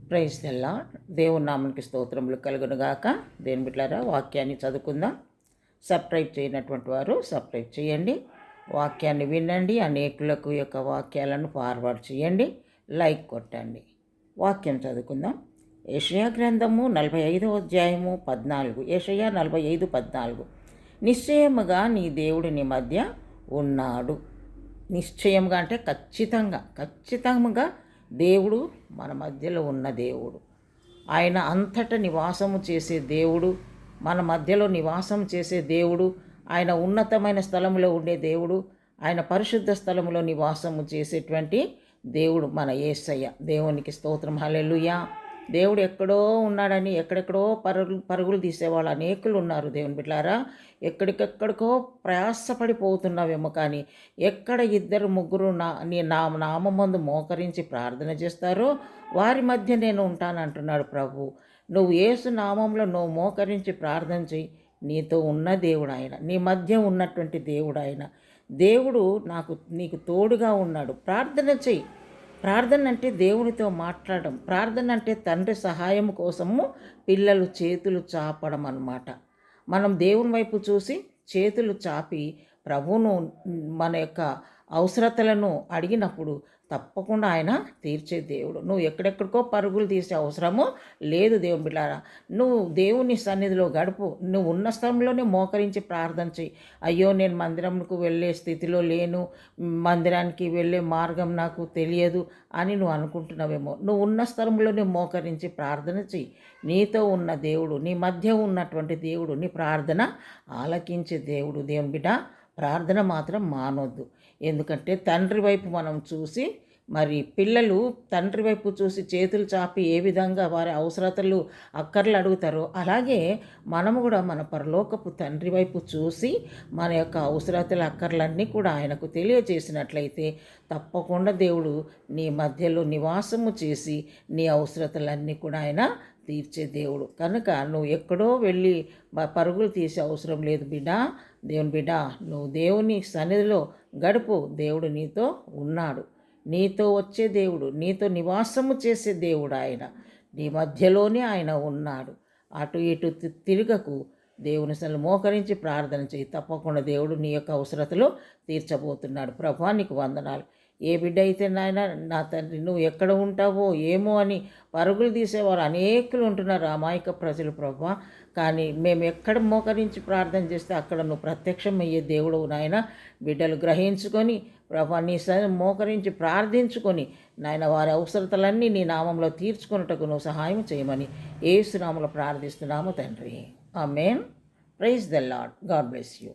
Praise the lord. దేవుని నామానికి స్తోత్రములు కలుగునుగాక. దేని బిడ్డలారా, వాక్యాన్ని చదువుకుందాం. సబ్స్క్రైబ్ చేయనటువంటి వారు సబ్స్క్రైబ్ చేయండి, వాక్యాన్ని వినండి, అనేకులకు యొక్క వాక్యాలను ఫార్వర్డ్ చేయండి, లైక్ కొట్టండి. వాక్యం చదువుకుందాం. యెషయా గ్రంథము 45వ అధ్యాయము 14. యెషయా 45:14. నిశ్చయముగా నీ దేవుడు నీ మధ్య ఉన్నాడు. నిశ్చయంగా అంటే ఖచ్చితంగా దేవుడు మన మధ్యలో ఉన్న దేవుడు. ఆయన అంతట నివాసము చేసే దేవుడు, మన మధ్యలో నివాసం చేసే దేవుడు, ఆయన ఉన్నతమైన స్థలంలో ఉండే దేవుడు, ఆయన పరిశుద్ధ స్థలంలో నివాసము చేసేటువంటి దేవుడు మన యేసయ్య. దేవునికి స్తోత్రం. హల్లెలూయా. దేవుడు ఎక్కడో ఉన్నాడని ఎక్కడెక్కడో పరుగులు తీసేవాళ్ళు అనేకులు ఉన్నారు. దేవుని బిడ్డలారా, ఎక్కడికెక్కడికో ప్రయాసపడిపోతున్నావేమో, కానీ ఎక్కడ 2-3 నీ నామందు మోకరించి ప్రార్థన చేస్తారో వారి మధ్య నేను ఉంటానంటున్నాడు ప్రభు. నువ్వు యేసు నామంలో నువ్వు మోకరించి ప్రార్థన చెయ్యి. నీతో ఉన్న దేవుడు ఆయన, నీ మధ్య ఉన్నటువంటి దేవుడు ఆయన. దేవుడు నీకు తోడుగా ఉన్నాడు. ప్రార్థన చెయ్యి. ప్రార్థన అంటే దేవునితో మాట్లాడడం. ప్రార్థన అంటే తండ్రి సహాయం కోసము పిల్లలు చేతులు చాపడం అన్నమాట. మనం దేవుని వైపు చూసి చేతులు చాపి ప్రభువును మన యొక్క అవసరతలను అడిగినప్పుడు తప్పకుండా ఆయన తీర్చే దేవుడు. నువ్వు ఎక్కడెక్కడికో పరుగులు తీసే అవసరము లేదు. దేవుని బిడ్డలారా, నువ్వు దేవుని సన్నిధిలో గడుపు. నువ్వు ఉన్న స్థలంలోనే మోకరించి ప్రార్థన చెయ్యి. అయ్యో, నేను మందిరంకు వెళ్ళే స్థితిలో లేను, మందిరానికి వెళ్ళే మార్గం నాకు తెలియదు అని నువ్వు అనుకుంటున్నావేమో. నువ్వు ఉన్న స్థలంలోనే మోకరించి ప్రార్థన చెయ్యి. నీతో ఉన్న దేవుడు, నీ మధ్య ఉన్నటువంటి దేవుడు నీ ప్రార్థన ఆలకించే దేవుడు. దేవుని బిడ్డ, ప్రార్థన మాత్రం మానొద్దు. ఎందుకంటే తండ్రి వైపు మనం చూసి, మరి పిల్లలు తండ్రి వైపు చూసి చేతులు చాపి ఏ విధంగా వారి అవసరతలు అక్కర్లు అడుగుతారో, అలాగే మనము కూడా మన పరలోకపు తండ్రి వైపు చూసి మన యొక్క అవసరతల అక్కర్లన్నీ కూడా ఆయనకు తెలియజేసినట్లయితే తప్పకుండా దేవుడు నీ మధ్యలో నివాసము చేసి నీ అవసరతలన్నీ కూడా ఆయన తీర్చే దేవుడు. కనుక నువ్వు ఎక్కడో వెళ్ళి పరుగులు తీసే అవసరం లేదు బిడ్డ. దేవుని బిడ్డ, నువ్వు దేవుని సన్నిధిలో గడుపు. దేవుడు నీతో ఉన్నాడు, నీతో వచ్చే దేవుడు, నీతో నివాసము చేసే దేవుడు ఆయన. నీ మధ్యలోనే ఆయన ఉన్నాడు. అటు ఇటు తిరగకు. దేవుని సన్నిధిలో మోకరించి ప్రార్థన చేయి. తప్పకుండా దేవుడు నీ యొక్క అవసరతలు తీర్చబోతున్నాడు. ప్రభా, నీకు వందనాలు. ఏ బిడ్డ అయితే నాయన, నా తండ్రి నువ్వు ఎక్కడ ఉంటావో ఏమో అని పరుగులు తీసేవారు అనేకులు ఉంటున్నారు, అమాయక ప్రజలు ప్రభా. కానీ మేము ఎక్కడ మోకరించి ప్రార్థన చేస్తే అక్కడ నువ్వు ప్రత్యక్షమయ్యే దేవుడు నాయన. బిడ్డలు గ్రహించుకొని ప్రభా, నీ మోకరించి ప్రార్థించుకొని నాయన వారి అవసరతలన్నీ నీ నామంలో తీర్చుకున్నట్టుకు నువ్వు సహాయం చేయమని యేసు నామములో ప్రార్థిస్తున్నాము తండ్రి. ఆమేన్. Praise the lord. God bless you.